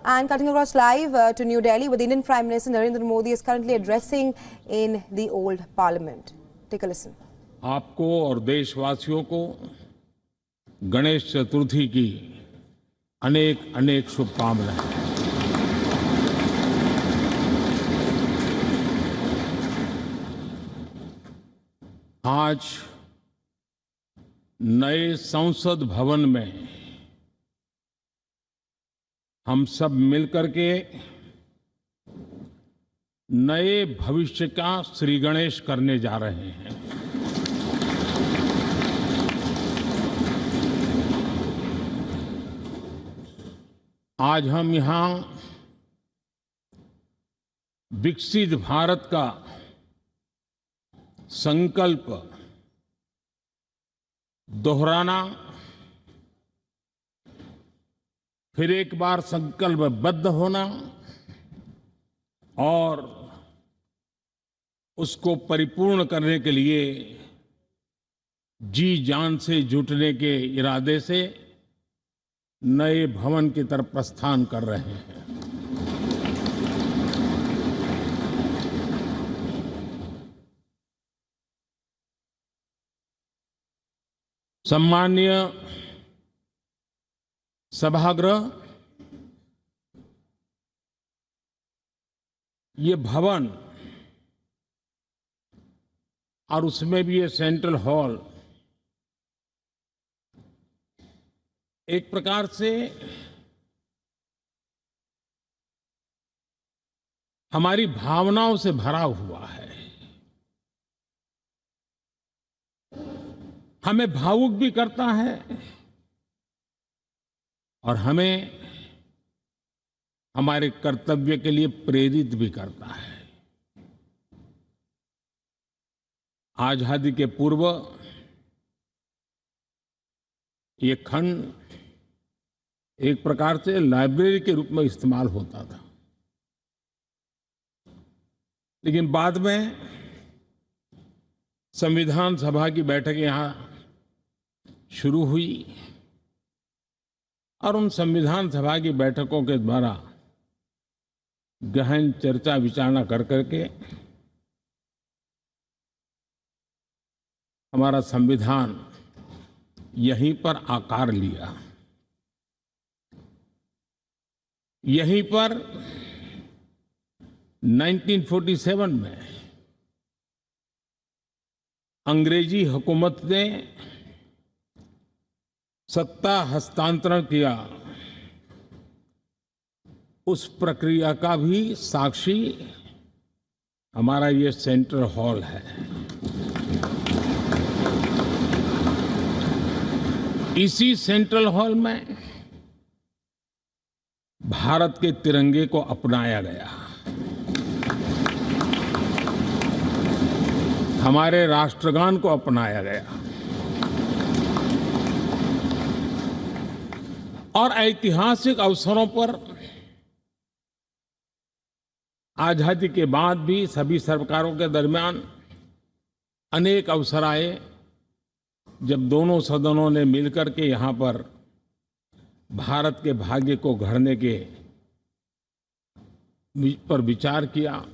And cutting across live to New Delhi, where the Indian Prime Minister Narendra Modi is currently addressing in the old Parliament. Take a listen. आपको और देशवासियों को गणेश चतुर्थी की अनेक अनेक शुभकामनाएं। आज नए संसद भवन में हम सब मिलकर के नए भविष्य का श्री गणेश करने जा रहे हैं। आज हम यहां विकसित भारत का संकल्प दोहराना, फिर एक बार संकल्पबद्ध होना और उसको परिपूर्ण करने के लिए जी जान से जुटने के इरादे से नए भवन की तरफ प्रस्थान कर रहे हैं। सम्माननीय सभागृह, ये भवन और उसमें भी ये सेंट्रल हॉल एक प्रकार से हमारी भावनाओं से भरा हुआ है। हमें भावुक भी करता है और हमें हमारे कर्तव्य के लिए प्रेरित भी करता है। आजादी के पूर्व ये खंड एक प्रकार से लाइब्रेरी के रूप में इस्तेमाल होता था, लेकिन बाद में संविधान सभा की बैठक यहां शुरू हुई और उन संविधान सभा की बैठकों के द्वारा गहन चर्चा विचारणा कर करके हमारा संविधान यहीं पर आकार लिया। यहीं पर 1947 में अंग्रेजी हुकूमत ने सत्ता हस्तांतरण किया, उस प्रक्रिया का भी साक्षी हमारा ये सेंट्रल हॉल है। इसी सेंट्रल हॉल में भारत के तिरंगे को अपनाया गया, हमारे राष्ट्रगान को अपनाया गया और ऐतिहासिक अवसरों पर आजादी के बाद भी सभी सरकारों के दरमियान अनेक अवसर आए जब दोनों सदनों ने मिलकर के यहां पर भारत के भाग्य को गढ़ने के पर विचार किया,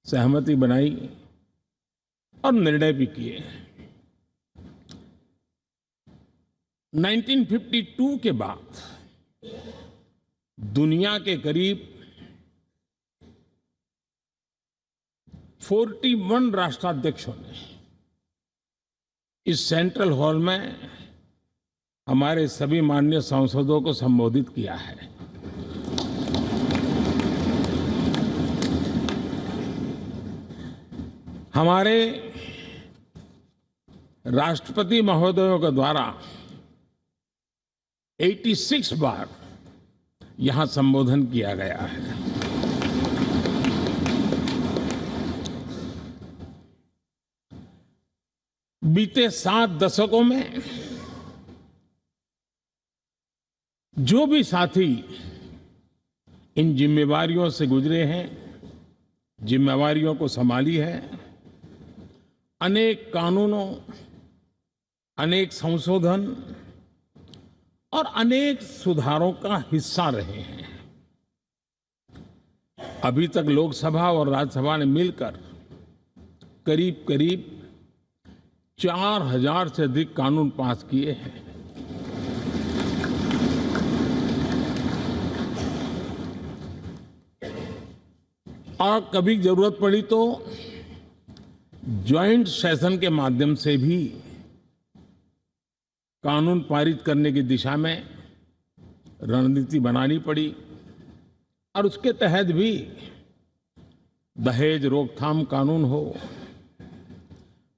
सहमति बनाई और निर्णय भी किए। 1952 के बाद दुनिया के करीब 41 राष्ट्राध्यक्षों ने इस सेंट्रल हॉल में हमारे सभी माननीय सांसदों को संबोधित किया है। हमारे राष्ट्रपति महोदयों के द्वारा 86 बार यहां संबोधन किया गया है। बीते 7 दशकों में जो भी साथी इन जिम्मेवारियों से गुजरे हैं, जिम्मेवारियों को संभाली है, अनेक कानूनों, अनेक संशोधन और अनेक सुधारों का हिस्सा रहे हैं। अभी तक लोकसभा और राज्यसभा ने मिलकर करीब करीब 4000 से अधिक कानून पास किए हैं। और कभी जरूरत पड़ी तो ज्वाइंट सेशन के माध्यम से भी कानून पारित करने की दिशा में रणनीति बनानी पड़ी और उसके तहत भी दहेज रोकथाम कानून हो,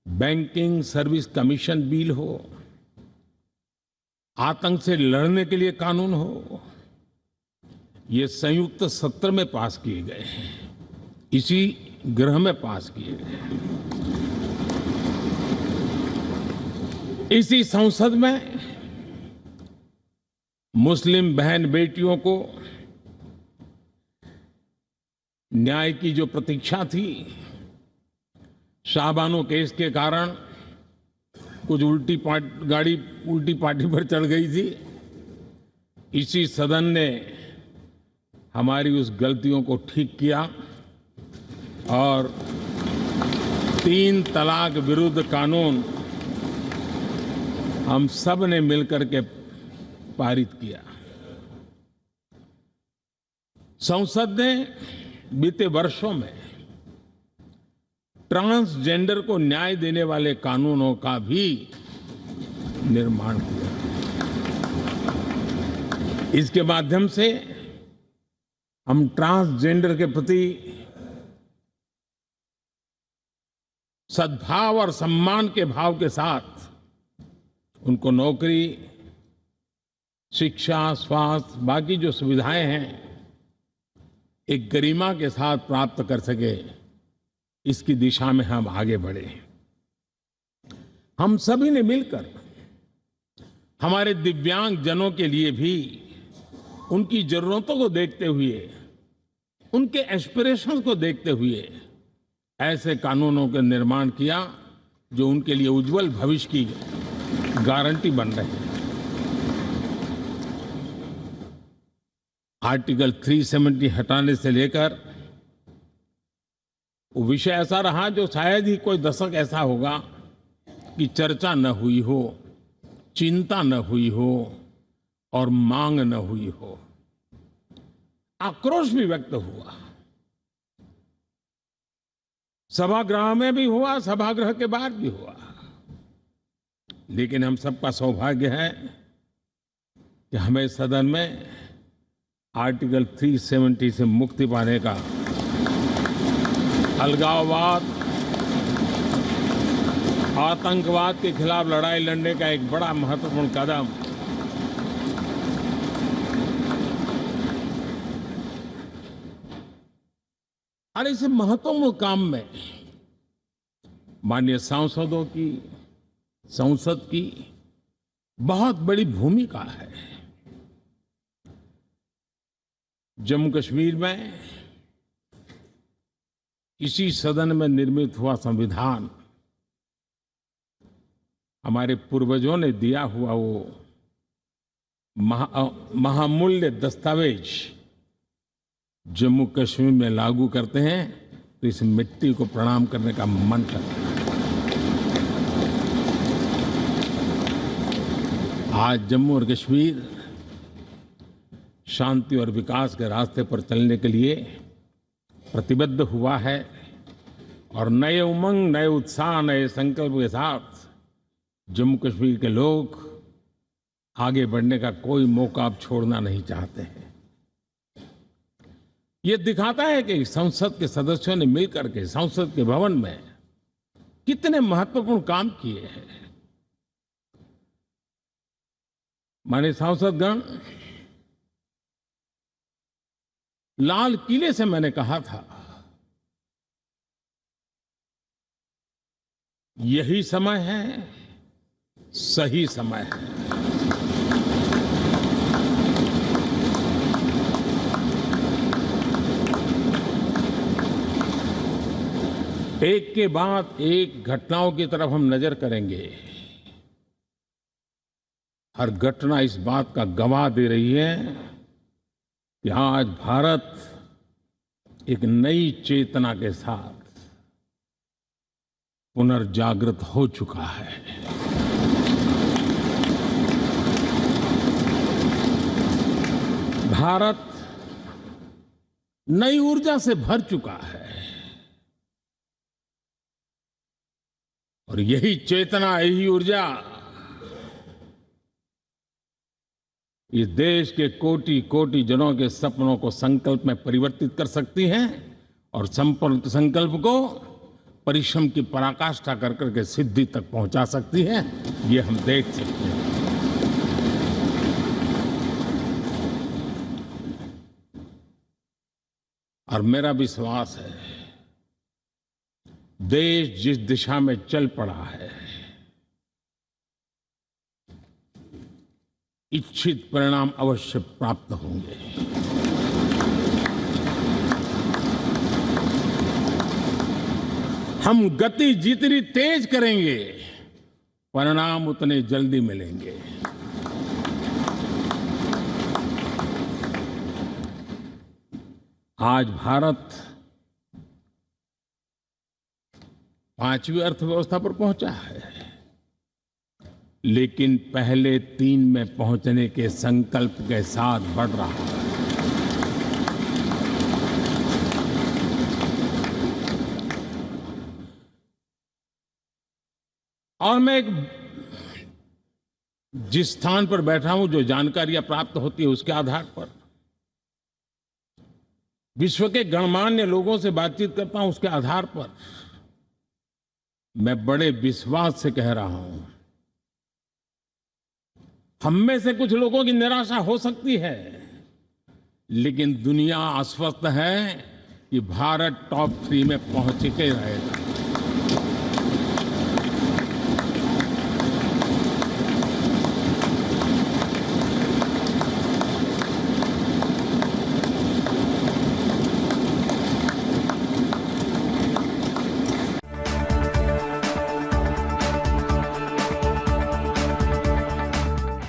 बैंकिंग सर्विस कमीशन बिल हो, आतंक से लड़ने के लिए कानून हो, ये संयुक्त सत्र में पास किए गए हैं, इसी गृह में पास किए गए हैं। इसी संसद में मुस्लिम बहन बेटियों को न्याय की जो प्रतीक्षा थी, शाहबानो केस के कारण कुछ गाड़ी उल्टी पार्टी पर चढ़ गई थी। इसी सदन ने हमारी उस गलतियों को ठीक किया और 3 तलाक विरुद्ध कानून हम सब ने मिलकर के पारित किया। संसद ने बीते वर्षों में ट्रांसजेंडर को न्याय देने वाले कानूनों का भी निर्माण किया। इसके माध्यम से हम ट्रांसजेंडर के प्रति सद्भाव और सम्मान के भाव के साथ उनको नौकरी, शिक्षा, स्वास्थ्य, बाकी जो सुविधाएं हैं, एक गरिमा के साथ प्राप्त कर सके, इसकी दिशा में हम आगे बढ़े। हम सभी ने मिलकर हमारे दिव्यांग जनों के लिए भी उनकी जरूरतों को देखते हुए, उनके एस्पिरेशंस को देखते हुए ऐसे कानूनों का निर्माण किया जो उनके लिए उज्जवल भविष्य की गारंटी बन रहे हैं। आर्टिकल 370 हटाने से लेकर वो विषय ऐसा रहा जो शायद ही कोई दशक ऐसा होगा कि चर्चा न हुई हो, चिंता न हुई हो और मांग न हुई हो। आक्रोश भी व्यक्त हुआ, सभागृह में भी हुआ, सभागृह के बाहर भी हुआ। लेकिन हम सबका सौभाग्य है कि हमें सदन में आर्टिकल 370 से मुक्ति पाने का, अलगाववाद, आतंकवाद के खिलाफ लड़ाई लड़ने का एक बड़ा महत्वपूर्ण कदम और इस महत्वपूर्ण काम में माननीय सांसदों की, संसद की बहुत बड़ी भूमिका है। जम्मू कश्मीर में इसी सदन में निर्मित हुआ संविधान हमारे पूर्वजों ने दिया हुआ वो महामूल्य दस्तावेज जम्मू कश्मीर में लागू करते हैं तो इस मिट्टी को प्रणाम करने का मन करता है। आज जम्मू और कश्मीर शांति और विकास के रास्ते पर चलने के लिए प्रतिबद्ध हुआ है और नए उमंग, नए उत्साह, नए संकल्प के साथ जम्मू कश्मीर के लोग आगे बढ़ने का कोई मौका अब छोड़ना नहीं चाहते हैं। ये दिखाता है कि संसद के सदस्यों ने मिलकर के संसद के भवन में कितने महत्वपूर्ण काम किए हैं। माननीय सांसदगण, लाल किले से मैंने कहा था यही समय है, सही समय है। एक के बाद एक घटनाओं की तरफ हम नजर करेंगे। हर घटना इस बात का गवाह दे रही है कि आज भारत एक नई चेतना के साथ पुनर्जागृत हो चुका है। भारत नई ऊर्जा से भर चुका है और यही चेतना, यही ऊर्जा इस देश के कोटि कोटि जनों के सपनों को संकल्प में परिवर्तित कर सकती है और संकल्प को परिश्रम की पराकाष्ठा कर करके सिद्धि तक पहुंचा सकती है। ये हम देख सकते हैं। और मेरा विश्वास है, देश जिस दिशा में चल पड़ा है, इच्छित परिणाम अवश्य प्राप्त होंगे। हम गति जितनी तेज करेंगे, परिणाम उतने जल्दी मिलेंगे। आज भारत 5वीं अर्थव्यवस्था पर पहुंचा है, लेकिन पहले 3 में पहुंचने के संकल्प के साथ बढ़ रहा है। और मैं जिस स्थान पर बैठा हूं, जो जानकारियां प्राप्त होती है, उसके आधार पर विश्व के गणमान्य लोगों से बातचीत करता हूं, उसके आधार पर मैं बड़े विश्वास से कह रहा हूं, हम में से कुछ लोगों की निराशा हो सकती है, लेकिन दुनिया आश्वस्त है कि भारत टॉप 3 में पहुंच के रहेगा।